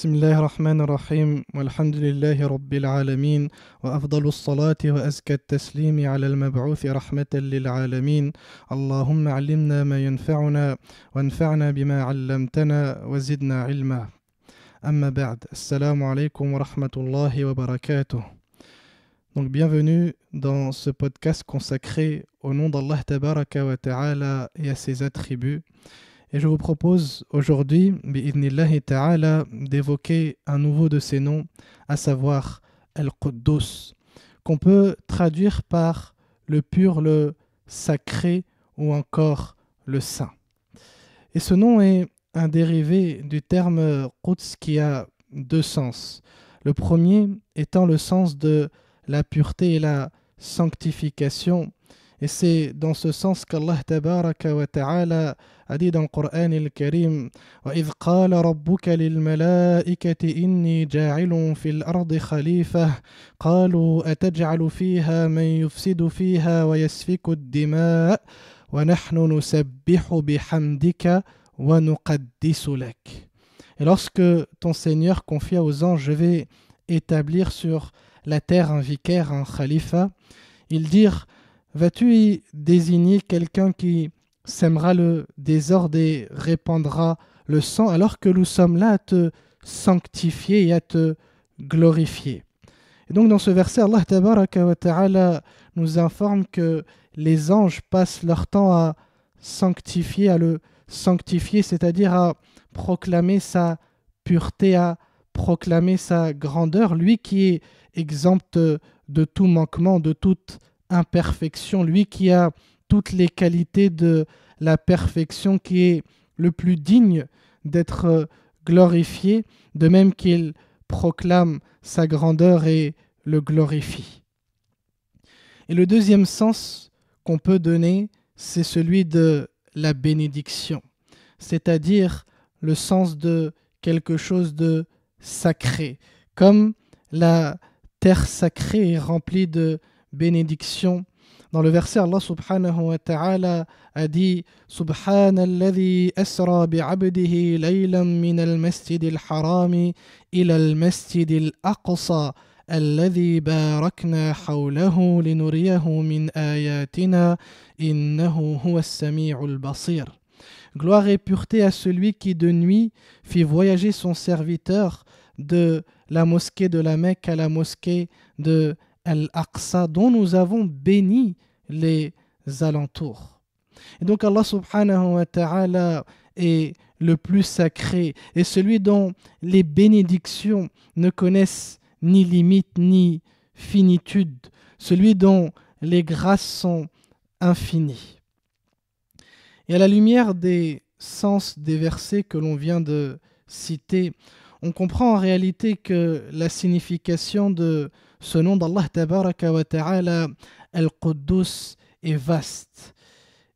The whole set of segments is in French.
بسم الله الرحمن الرحيم والحمد لله رب العالمين وأفضل الصلاة وأزكى التسليم على المبعوث رحمة للعالمين اللهم علمنا ما ينفعنا وانفعنا بما علمتنا وزدنا علما أما بعد السلام عليكم ورحمة الله وبركاته. Donc bienvenue dans ce podcast consacré au nom d'Allah Tabaraka wa Ta'ala et à ses attributs. Et je vous propose aujourd'hui, bi'idhnillahi ta'ala, d'évoquer un nouveau de ces noms, à savoir Al-Quddus, qu'on peut traduire par le pur, le sacré ou encore le saint. Et ce nom est un dérivé du terme Quds qui a deux sens. Le premier étant le sens de la pureté et la sanctification. Et c'est dans ce sens qu'Allah Tabaraka wa Ta'ala a dit dans le Coran al-Karim وَإِذْ قَالَ رَبُّكَ لِلْمَلَائِكَةِ إِنِّي جَاعِلٌ فِي الْأَرْضِ خَلِيفَةً قَالُوا أَتَجْعَلُ فِيهَا مَن يُفْسِدُ فِيهَا وَيَسْفِكُ الدِّمَاءَ وَنَحْنُ نُسَبِّحُ بِحَمْدِكَ وَنُقَدِّسُ لَكَ. Et lorsque ton Seigneur confia aux anges, je vais établir sur la terre un vicaire, un khalifa, ils dirent: vas-tu y désigner quelqu'un qui sèmera le désordre et répandra le sang, alors que nous sommes là à te sanctifier et à te glorifier. Et donc dans ce verset, Allah Tabaraka wa Ta'ala nous informe que les anges passent leur temps à sanctifier, c'est-à-dire à proclamer sa pureté, à proclamer sa grandeur, lui qui est exempt de tout manquement, de toute imperfection, lui qui a toutes les qualités de la perfection, qui est le plus digne d'être glorifié, de même qu'il proclame sa grandeur et le glorifie. Et le deuxième sens qu'on peut donner, c'est celui de la bénédiction, c'est-à-dire le sens de quelque chose de sacré, comme la terre sacrée est remplie de bénédiction. Dans le verset, Allah subhanahu wa ta'ala a dit Subhanalladhi asra bi'abdihi laylan min al-masjid al-harami ila al-masjid al-aqsa alladhi barakna hawlahu linuriyahu min ayatina innahu huwa as-sami'ul basir. Gloire et pureté à celui qui de nuit fit voyager son serviteur de la mosquée de la Mecque à la mosquée de Al-Aqsa, dont nous avons béni les alentours. Et donc Allah subhanahu wa ta'ala est le plus sacré et celui dont les bénédictions ne connaissent ni limite ni finitude, celui dont les grâces sont infinies. Et à la lumière des sens des versets que l'on vient de citer, on comprend en réalité que la signification de ce nom d'Allah Tabaraka wa Ta'ala, Al-Quddus, est vaste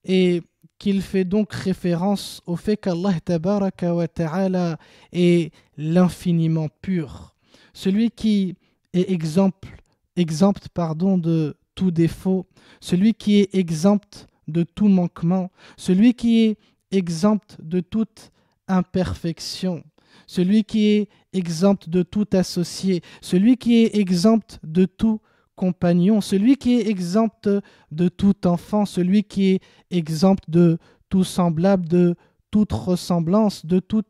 et qu'il fait donc référence au fait qu'Allah Tabaraka wa Ta'ala est l'infiniment pur, celui qui est exempt de tout défaut, celui qui est exempt de tout manquement, celui qui est exempt de toute imperfection, celui qui est exempt de tout associé, celui qui est exempt de tout compagnon, celui qui est exempt de tout enfant, celui qui est exempt de tout semblable, de toute ressemblance, de tout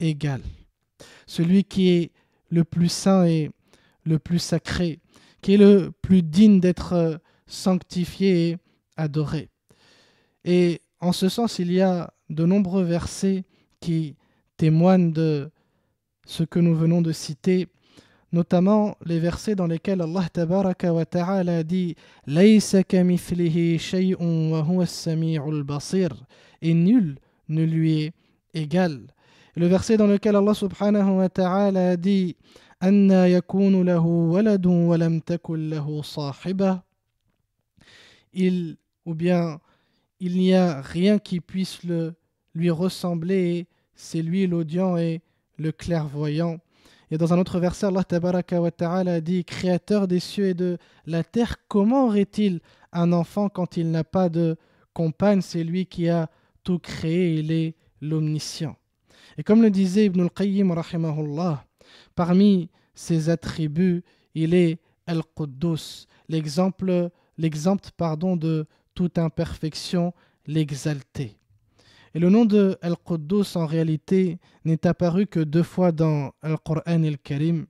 égal, celui qui est le plus saint et le plus sacré, qui est le plus digne d'être sanctifié et adoré. Et en ce sens, il y a de nombreux versets qui témoignent de ce que nous venons de citer, notamment les versets dans lesquels Allah Tabaraka wa Ta'ala dit Laysa kamithlihi shay'un wa huwa as-sami'ul basir, et nul ne lui est égal. Le verset dans lequel Allah subhanahu wa ta'ala dit Anna yakunu lahu waladun wa lam takun lahu sahiba, il n'y a rien qui puisse lui ressembler, et c'est lui l'audient et le clairvoyant. Et dans un autre verset, Allah Tabaraka wa Ta'ala dit Créateur des cieux et de la terre, comment aurait-il un enfant quand il n'a pas de compagne? C'est lui qui a tout créé, il est l'omniscient. Et comme le disait Ibn al-Qayyim, rahimahullah, parmi ses attributs, il est Al-Quddus, l'exemple de toute imperfection, l'exalté. Et le nom de Al-Quddus, en réalité, n'est apparu que 2 fois dans Al-Qur'an al-Karim.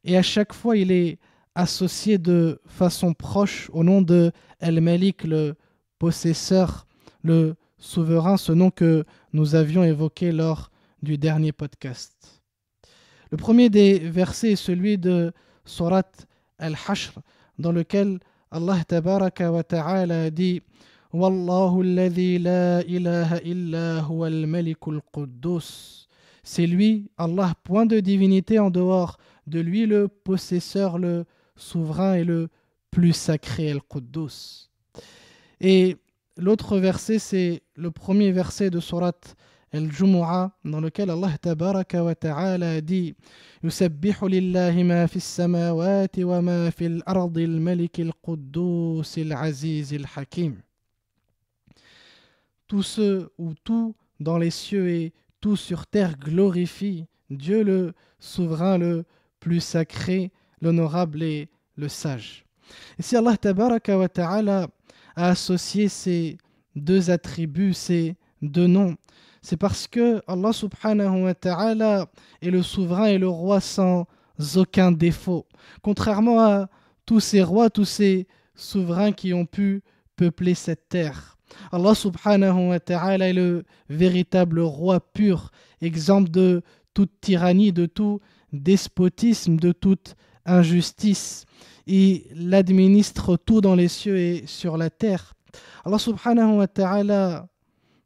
Et à chaque fois, il est associé de façon proche au nom de Al-Malik, le possesseur, le souverain, ce nom que nous avions évoqué lors du dernier podcast. Le premier des versets est celui de Surat Al-Hashr, dans lequel Allah tabaraka wa ta'ala dit « Wallahu alladhi la ilaha illa huwa al-malikul quddus » C'est lui, Allah, point de divinité en dehors de lui, le possesseur, le souverain et le plus sacré, Al-Quddus. Et l'autre verset, c'est le premier verset de Surat Al-Jumu'ah, dans lequel Allah tabaraka wa ta'ala dit Yusabbihu lillahi ma fi as-samawati wa ma fi al-ardi al-malik al-quddus al-aziz al-hakim. Tout ce ou tout dans les cieux et tout sur terre glorifie Dieu le souverain, le plus sacré, l'honorable et le sage. Et si Allah tabaraka wa ta'ala a associé ces 2 attributs, ces 2 noms, c'est parce que Allah subhanahu wa ta'ala est le souverain et le roi sans aucun défaut. Contrairement à tous ces rois, tous ces souverains qui ont pu peupler cette terre. Allah subhanahu wa ta'ala est le véritable roi pur, exemple de toute tyrannie, de tout despotisme, de toute injustice. Il administre tout dans les cieux et sur la terre. Allah subhanahu wa ta'ala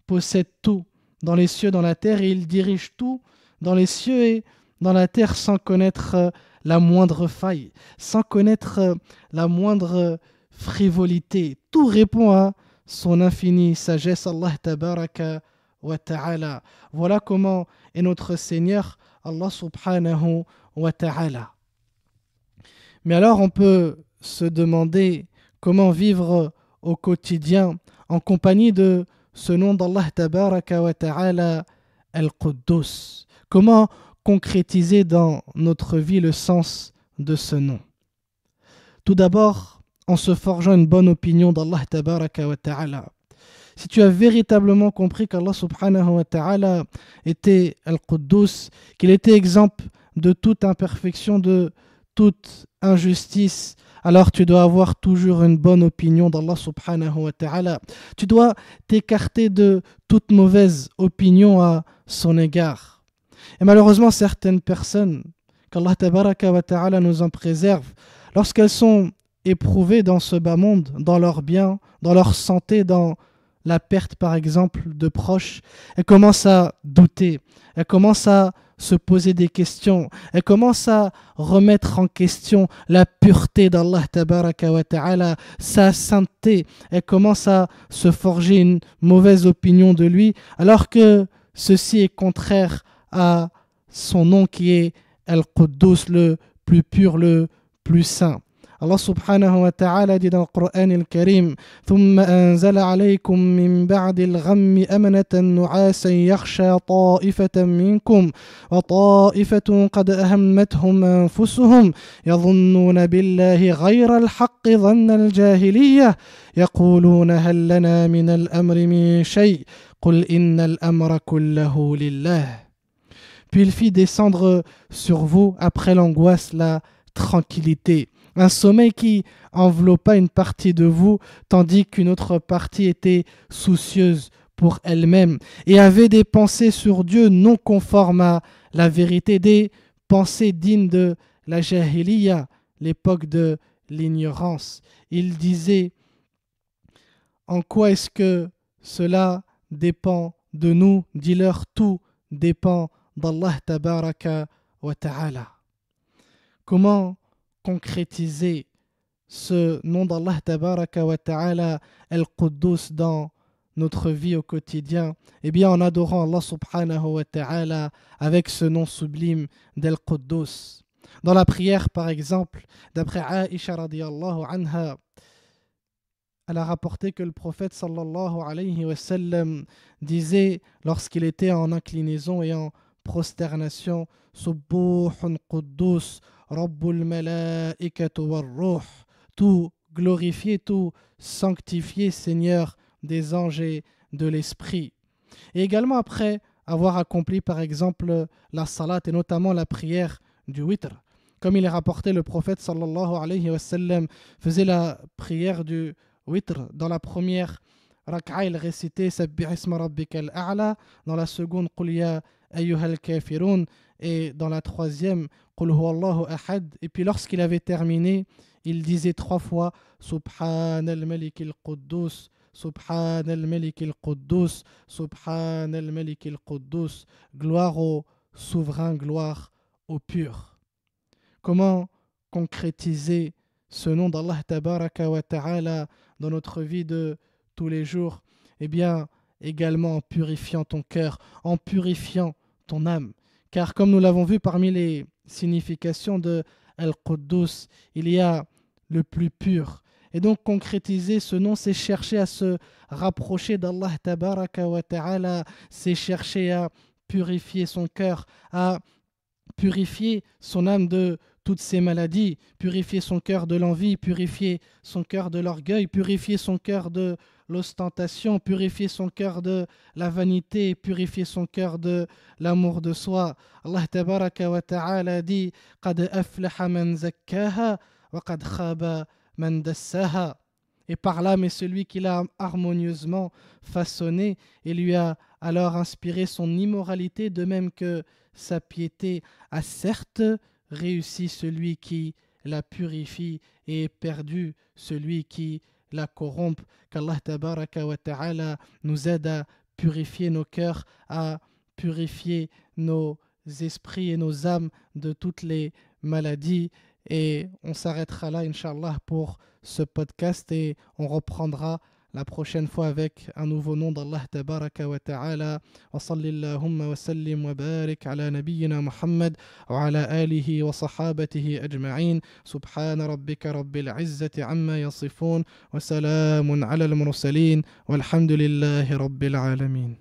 possède tout dans les cieux, dans la terre, et il dirige tout dans les cieux et dans la terre sans connaître la moindre faille, sans connaître la moindre frivolité. Tout répond à son infinie sagesse, Allah tabaraka wa ta'ala. Voilà comment est notre Seigneur, Allah subhanahu wa ta'ala. Mais alors on peut se demander comment vivre au quotidien en compagnie de ce nom d'Allah tabaraka wa ta'ala Al-Quddus. Comment concrétiser dans notre vie le sens de ce nom? Tout d'abord, en se forgeant une bonne opinion d'Allah tabaraka wa ta'ala. Si tu as véritablement compris qu'Allah subhanahu wa ta'ala était Al-Quddus, qu'il était exempt de toute imperfection, de toute injustice, alors tu dois avoir toujours une bonne opinion d'Allah subhanahu wa ta'ala. Tu dois t'écarter de toute mauvaise opinion à son égard. Et malheureusement, certaines personnes, qu'Allah tabaraka wa ta'ala nous en préserve, lorsqu'elles sont éprouvées dans ce bas monde, dans leur bien, dans leur santé, dans la perte par exemple de proches, elles commencent à douter, elles commencent à se poser des questions, elles commencent à remettre en question la pureté d'Allah tabaraka wa ta'ala, sa sainteté, elles commencent à se forger une mauvaise opinion de lui, alors que ceci est contraire à son nom qui est Al-Quddus, le plus pur, le plus saint. Allah subhanahu wa ta'ala dit dans le Coran al-Karim ثم أنزل عليكم من بعد الغم أمنة نعاسا يغشى طائفة منكم وطائفة قد أهمتهم أنفسهم يظنون بالله غير الحق ظن الجاهلية يقولون هل لنا من الأمر من شيء قل إن الأمر كله لله. Puis il fit descendre sur vous après l'angoisse la tranquillité. Un sommeil qui enveloppa une partie de vous, tandis qu'une autre partie était soucieuse pour elle-même et avait des pensées sur Dieu non conformes à la vérité, des pensées dignes de la jahiliya, l'époque de l'ignorance. Il disait, en quoi est-ce que cela dépend de nous? Dis-leur, tout dépend d'Allah tabaraka wa ta'ala. Comment concrétiser ce nom d'Allah tabaraka wa ta'ala Al-Quddus dans notre vie au quotidien? Eh bien en adorant Allah subhanahu wa ta'ala avec ce nom sublime d'Al-Quddus. Dans la prière par exemple, d'après Aïcha radiyallahu anha, elle a rapporté que le prophète sallallahu alayhi wa sallam disait lorsqu'il était en inclinaison et en prosternation: Subbuhun Quddus, Rabbul Malaikatu war Ruh, tout glorifié, tout sanctifié, Seigneur des anges et de l'esprit. Et également après avoir accompli par exemple la salat et notamment la prière du witr. Comme il est rapporté, le prophète sallallahu alayhi wa sallam faisait la prière du witr. Dans la première rak'a, il récitait Sabbih isma rabbikal a'la, dans la seconde Qul ya ayyuhal kafirun, et dans la troisième Qul huwallahu ahad. Et puis lorsqu'il avait terminé, il disait 3 fois Subhanal malikil quddus, Subhanal malikil quddus, Subhanal malikil quddus, gloire au souverain, gloire au pur. Comment concrétiser ce nom d'Allah tabaraka wa ta'ala dans notre vie de tous les jours? Eh bien, également en purifiant ton cœur, en purifiant ton âme. Car comme nous l'avons vu parmi les significations de Al-Quddus, il y a le plus pur. Et donc concrétiser ce nom, c'est chercher à se rapprocher d'Allah tabaraka wa ta'ala, c'est chercher à purifier son cœur, à purifier son âme de toutes ces maladies, purifier son cœur de l'envie, purifier son cœur de l'orgueil, purifier son cœur de l'ostentation, purifier son cœur de la vanité, purifier son cœur de l'amour de soi. Allah tabaraka wa ta'ala dit qad aflaha man zakkaha wa qad khaba man dassaha. Et par l'âme est celui qui l'a harmonieusement façonné et lui a alors inspiré son immoralité, de même que sa piété. A certes réussi celui qui la purifie et perdu celui qui la corrompt. Qu'Allah tabaraka wa ta'ala nous aide à purifier nos cœurs, à purifier nos esprits et nos âmes de toutes les maladies. Et on s'arrêtera là, Inch'Allah, pour ce podcast et on reprendra la prochaine fois avec un nouveau nom d'Allah tabaraka wa ta'ala. Wa sallillahumma wa sallim wa barik ala nabiyyina Muhammad wa ala alihi wa sahabatihi ajma'in. Subhana rabbika rabbil izzati amma yasifun wa salamun ala al-mursalin walhamdulillahi rabbil alamin.